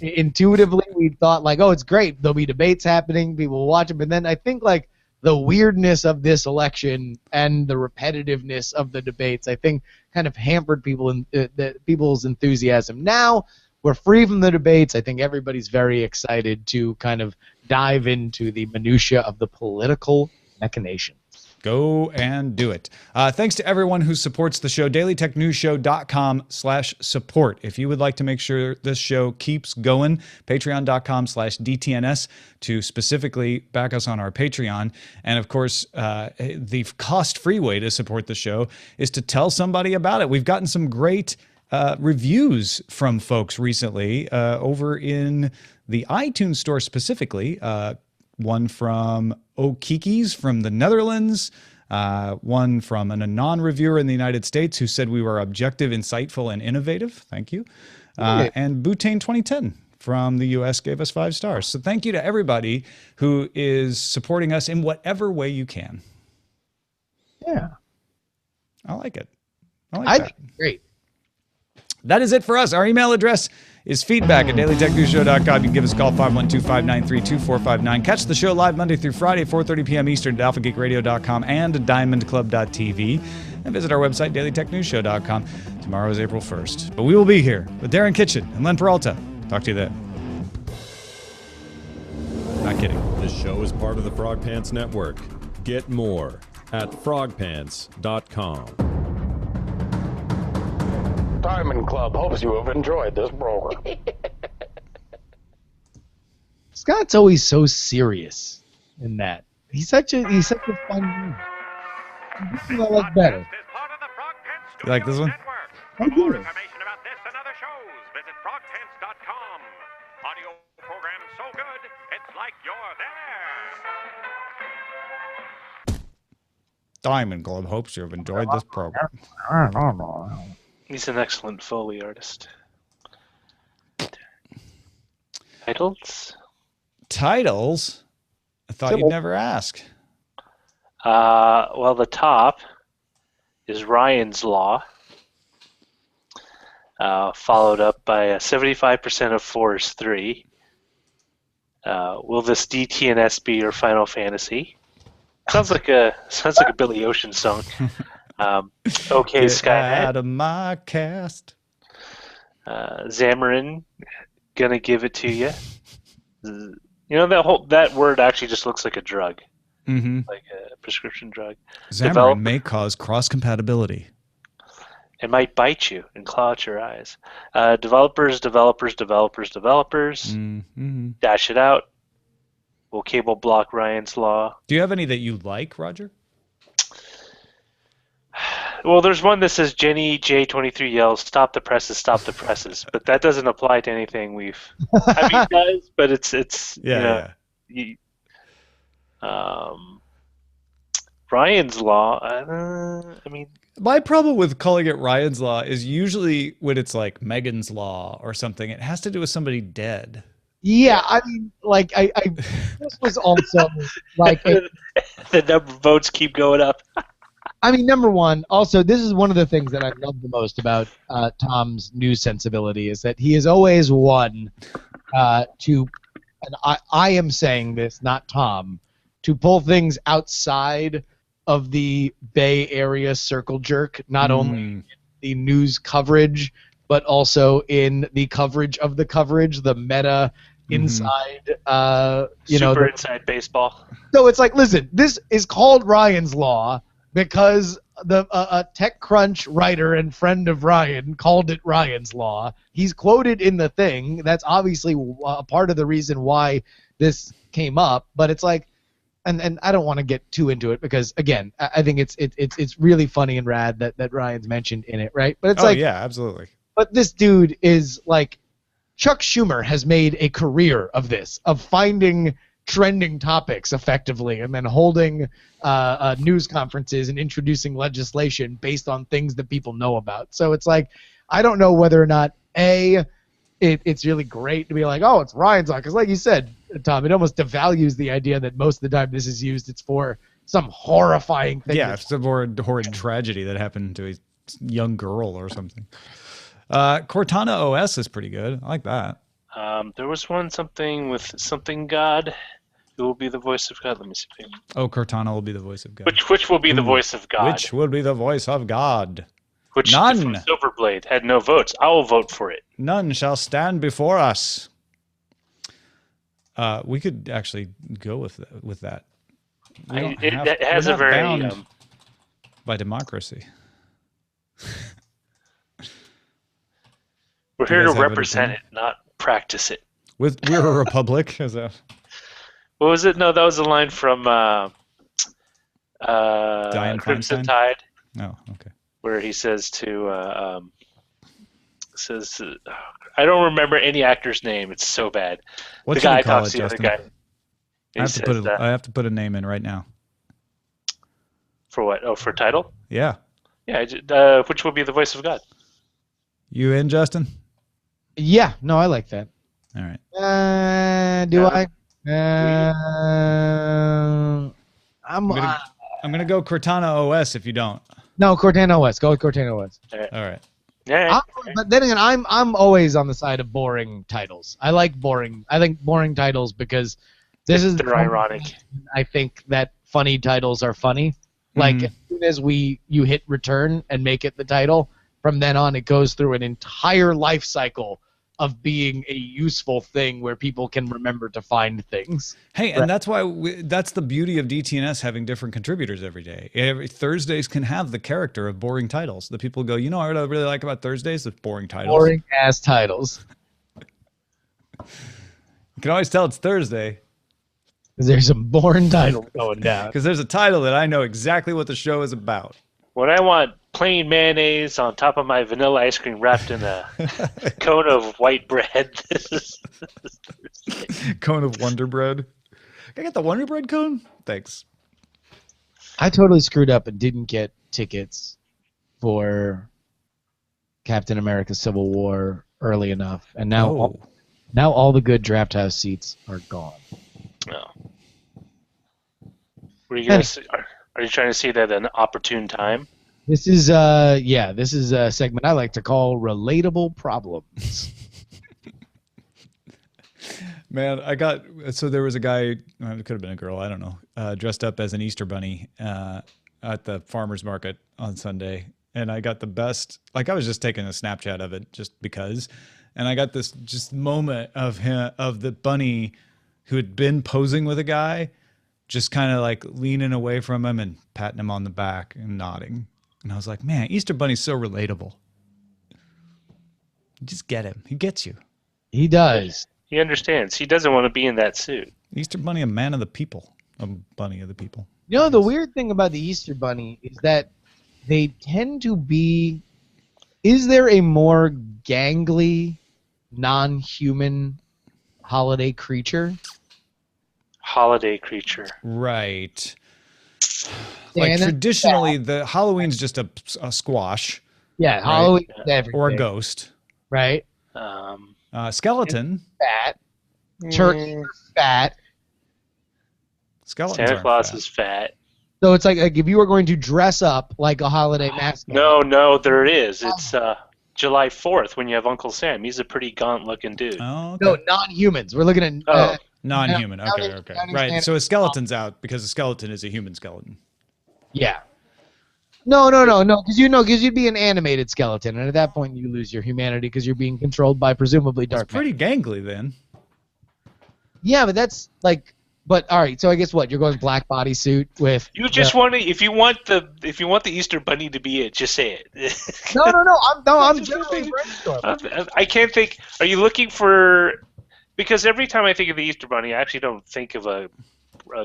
intuitively we thought like, oh, it's great. There'll be debates happening. People will watch them. But then I think like the weirdness of this election and the repetitiveness of the debates, I think, kind of hampered people's enthusiasm. Now we're free from the debates. I think everybody's very excited to kind of dive into the minutia of the political machination. Go and do it. Thanks to everyone who supports the show. DailyTechNewsShow.com/support. If you would like to make sure this show keeps going, Patreon.com/DTNS to specifically back us on our Patreon. And of course, the cost-free way to support the show is to tell somebody about it. We've gotten some great reviews from folks recently over in the iTunes store specifically. One from O'Kiki's from the Netherlands, one from a non-reviewer in the United States who said we were objective, insightful, and innovative. Thank you. And Butane 2010 from the U.S. gave us 5 stars. So thank you to everybody who is supporting us in whatever way you can. Yeah. I like it. I think it's great. That is it for us. Our email address is feedback@dailytechnewsshow.com. You can give us a call, 512-593-2459. Catch the show live Monday through Friday, 4:30 p.m. Eastern at alphageekradio.com and diamondclub.tv. And visit our website, dailytechnewsshow.com. Tomorrow is April 1st. But we will be here with Darren Kitchen and Len Peralta. Talk to you then. Not kidding. This show is part of the Frog Pants Network. Get more at frogpants.com. Diamond Club hopes you have enjoyed this program. Scott's always so serious in that. He's such a fun dude. This one I like better. You like this one? I do. Information about this and other shows, visit frogpants.com. Audio program so good, it's like you're there. Diamond Globe hopes you have enjoyed this program. He's an excellent Foley artist. Titles? Titles? I thought you'd never ask. Well, the top is Ryan's Law, followed up by 75% of 4 is 3. Will this DTNS be your Final Fantasy? Sounds like a Billy Ocean song. Okay, Get Skynet. out of my cast. Xamarin, gonna give it to you. You know that word actually just looks like a drug, like a prescription drug. Xamarin may cause cross-compatibility. It might bite you and claw at your eyes. Developers. Dash it out. Will cable block Ryan's Law? Do you have any that you like, Roger? Well, there's one that says Jenny J23 yells, "Stop the presses, but that doesn't apply to anything we've. I mean, it does, but it's Ryan's Law. I mean, my problem with calling it Ryan's Law is usually when it's like Megan's Law or something. It has to do with somebody dead. Yeah, I mean, like I this was also like the number of votes keep going up. I mean, number one, also, this is one of the things that I love the most about Tom's news sensibility is that he is always one to, and I am saying this, not Tom, to pull things outside of the Bay Area circle jerk, not only in the news coverage, but also in the coverage of the coverage, the meta inside, Super inside baseball. So it's like, listen, this is called Ryan's Law because the TechCrunch writer and friend of Ryan called it Ryan's Law. He's quoted in the thing. That's obviously a part of the reason why this came up. But it's like, and I don't want to get too into it because again, I think it's really funny and rad that Ryan's mentioned in it, right? But it's yeah, absolutely. But this dude is like, Chuck Schumer has made a career of this, of finding trending topics effectively and then holding news conferences and introducing legislation based on things that people know about. So it's like, I don't know whether or not, it's really great to be like, oh, it's Ryan's Law. Because like you said, Tom, it almost devalues the idea that most of the time this is used, it's for some horrifying thing. Yeah, it's a horrid tragedy that happened to a young girl or something. CortanaOS is pretty good. I like that. There was something with something God. Who will be the voice of God? Let me see. Oh, Cortana will be the voice of God. Which will be the voice of God? Which will be the voice of God? Which none. Silverblade had no votes. I will vote for it. None shall stand before us. We could actually go with that. It has a very bound by democracy. We're here to represent it, not practice it. We're a republic. What was it? No, that was a line from Crimson Tide. Oh, okay. Where he says to I don't remember any actor's name. It's so bad. What the should guy we call talks it, to the other Justin? guy. I have to put a name in right now. For what? Oh, for title? Yeah. Yeah. Which will be the voice of God? You in, Justin? Yeah. No, I like that. All right. Do I? I'm gonna go CortanaOS if you don't. No, CortanaOS. Go with CortanaOS. All right. Yeah. But then again, I'm always on the side of boring titles. I like boring. I think boring titles because this is they're ironic. I think that funny titles are funny. Like as soon as you hit return and make it the title, from then on it goes through an entire life cycle of being a useful thing where people can remember to find things. Hey, and that's why that's the beauty of DTNS having different contributors every day. Thursdays can have the character of boring titles. The people go, you know what I really like about Thursdays? The boring titles. Boring ass titles. You can always tell it's Thursday Because there's some boring titles going down. because there's a title that I know exactly what the show is about. When I want plain mayonnaise on top of my vanilla ice cream wrapped in a cone of white bread, this is Thursday. Cone of Wonder Bread. Can I get the Wonder Bread cone? Thanks. I totally screwed up and didn't get tickets for Captain America: Civil War early enough, and now all the good Draft House seats are gone. No. Were you gonna say, are you trying to say that at an opportune time? This is a segment I like to call Relatable Problems. Man, there was a guy, it could have been a girl, I don't know, dressed up as an Easter bunny at the farmer's market on Sunday. And I got the best, like I was just taking a Snapchat of it just because. And I got this just moment of the bunny who had been posing with a guy, just kind of like leaning away from him and patting him on the back and nodding. And I was like, man, Easter Bunny's so relatable. You just get him. He gets you. He does. He understands. He doesn't want to be in that suit. Easter Bunny, a man of the people. A bunny of the people. You know, the weird thing about the Easter Bunny is that they tend to be... Is there a more gangly, non-human holiday creature? Holiday creature. Right. Like Santa? traditionally, the Halloween's just a squash. Yeah, right? Halloween is everything. Or a ghost. Right? Skeleton. Fat. Turkeys are fat. Skeletons Santa aren't Claus fat. is fat. So it's like if you were going to dress up like a holiday mascot. No, there it is. It's July 4th when you have Uncle Sam. He's a pretty gaunt-looking dude. Oh, okay. No, non-humans. We're looking at... Oh. Non-human. Okay. counting Right. Santa So a skeleton's out because a skeleton is a human skeleton. yeah. No, because you'd be an animated skeleton, and at that point you lose your humanity because you're being controlled by presumably It's dark pretty gangly then. Yeah, but that's like... But all right, so I guess what you're going black bodysuit with. You just want to, if you want the Easter Bunny to be it, just say it. No. I'm generally brainstorming. I can't think. Are you looking for? Because every time I think of the Easter Bunny, I actually don't think of a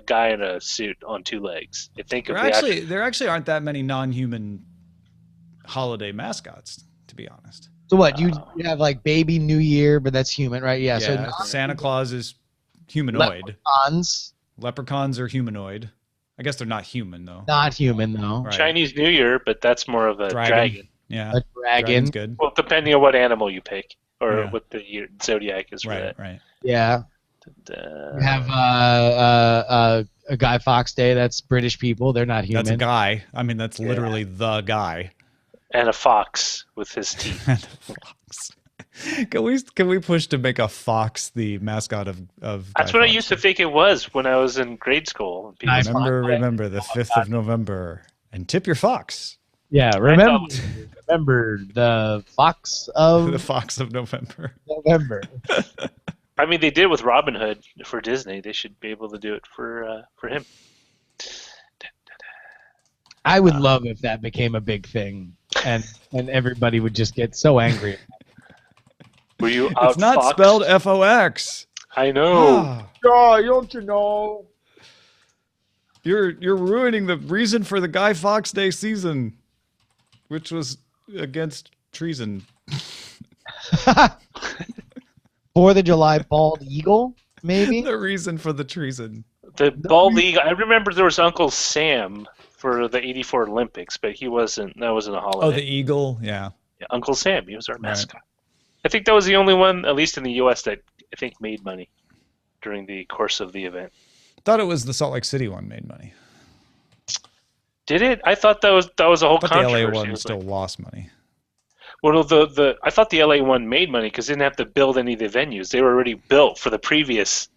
guy in a suit on two legs. I think of There actually aren't that many non-human holiday mascots, to be honest. So what you have like Baby New Year, but that's human, right? Yeah. Yeah. So Santa Claus is humanoid. Leprechauns are humanoid. I guess they're not human though. Not human though. Right. Chinese New Year, but that's more of a dragon. Yeah. A dragon. Dragon's good. Well, depending on what animal you pick or Yeah. what the zodiac is for that. Right. Yeah. You have a Guy Fawkes Day. That's British people. They're not human. That's a guy. I mean, that's literally the guy. And a fox with his teeth. And a fox. Can we push to make a fox the mascot of That's Guy what I Fawkes used to Day? think it was when I was in grade school. Guy Remember the 5th of November and tip your fox. Yeah. Remember the fox of The fox of November. November. I mean, they did with Robin Hood for Disney. They should be able to do it for him. I would love if that became a big thing, and everybody would just get so angry. Were you It's not outfoxed? spelled F-O-X. I know. Ah, Oh, don't you know? you're ruining the reason for the Guy Fawkes Day season, which was against treason. 4th of July bald eagle, maybe? The reason for the treason. The bald eagle. I remember there was Uncle Sam for the '84 Olympics, but he wasn't. That wasn't a holiday. Oh, the eagle. Yeah. Yeah, Uncle Sam. He was our mascot. I think that was the only one, at least in the U.S., that I think made money during the course of the event. Thought it was the Salt Lake City one made money. Did it? I thought that was a whole But the controversy. LA It one was still like- lost money. well, no, I thought the LA one made money because they didn't have to build any of the venues. They were already built for the previous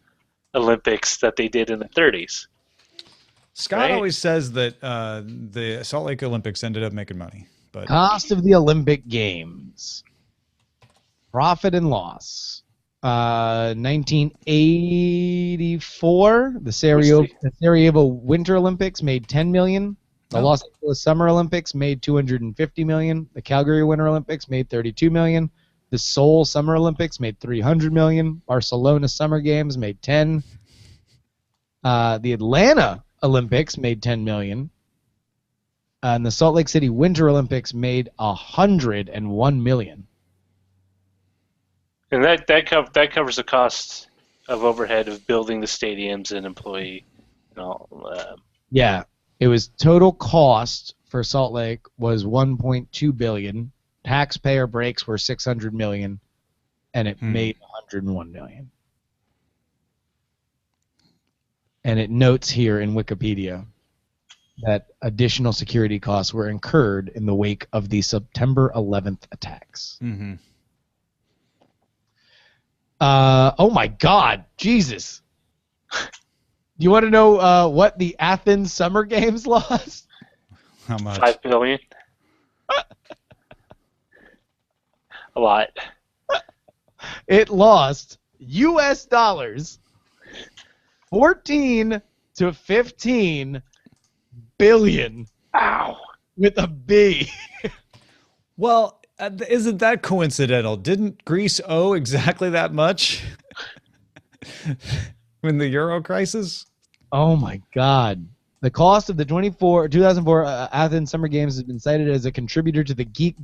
Olympics that they did in the 30s. Scott Right? always says that the Salt Lake Olympics ended up making money, but Cost of the Olympic Games. Profit and loss. 1984, the Sarajevo Winter Olympics made $10 million. The Los Angeles Summer Olympics made $250 million. The Calgary Winter Olympics made $32 million. The Seoul Summer Olympics made $300 million. Barcelona Summer Games made 10. The Atlanta Olympics made 10 million. And the Salt Lake City Winter Olympics made 101 million. And that covers the costs of overhead of building the stadiums and employee and all. Yeah, it was total cost for Salt Lake was 1.2 billion. Taxpayer breaks were 600 million, and it made 101 million. And it notes here in Wikipedia that additional security costs were incurred in the wake of the September 11th attacks. Mm-hmm. Oh my God, Jesus! Do you want to know what the Athens Summer Games lost? How much? $5 billion. A lot. It lost U.S. dollars 14 to 15 billion. Ow. With a B. Well, isn't that coincidental? Didn't Greece owe exactly that much in the Euro crisis? Oh my God. The cost of the 2004 Athens Summer Games has been cited as a contributor to the Greek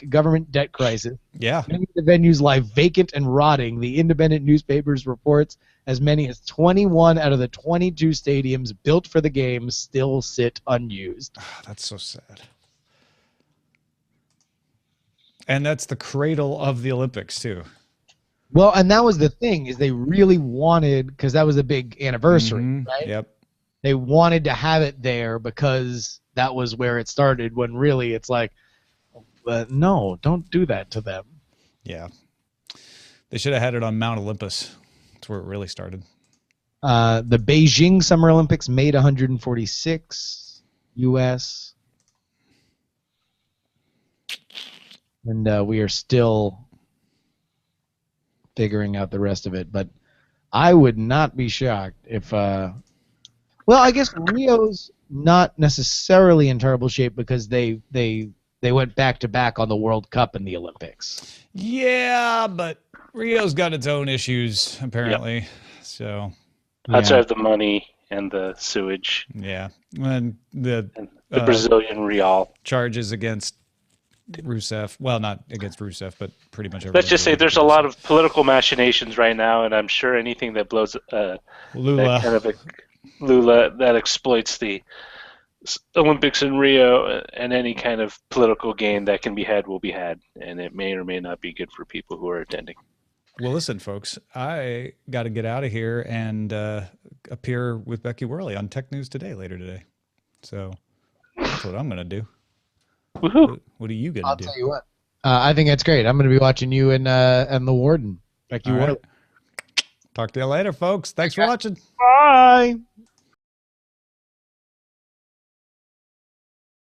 government debt crisis. Yeah. Many of the venues lie vacant and rotting. The independent newspapers reports as many as 21 out of the 22 stadiums built for the games still sit unused. Oh, that's so sad. And that's the cradle of the Olympics too. Well, and that was the thing, is they really wanted, because that was a big anniversary, right? Yep. They wanted to have it there because that was where it started, when really it's like, no, don't do that to them. Yeah. They should have had it on Mount Olympus. That's where it really started. The Beijing Summer Olympics made 146 U.S. And we are still figuring out the rest of it. But I would not be shocked if... well, I guess Rio's not necessarily in terrible shape because they went back-to-back on the World Cup and the Olympics. Yeah, but Rio's got its own issues, apparently. Yep. So outside of the money and the sewage. Yeah. And the Brazilian real. Charges against Rusev. Well, not against Rusev, but pretty much everyone. Let's just say there's a lot of political machinations right now, and I'm sure anything that blows Lula. that kind of Lula that exploits the Olympics in Rio and any kind of political gain that can be had will be had, and it may or may not be good for people who are attending. Well, listen, folks, I got to get out of here and appear with Becky Worley on Tech News Today later today. So that's what I'm going to do. Woohoo! What are you going to do? I'll tell you what. I think that's great. I'm going to be watching you and the Warden, Becky Worley. Talk to you later, folks. Thanks for watching. Bye.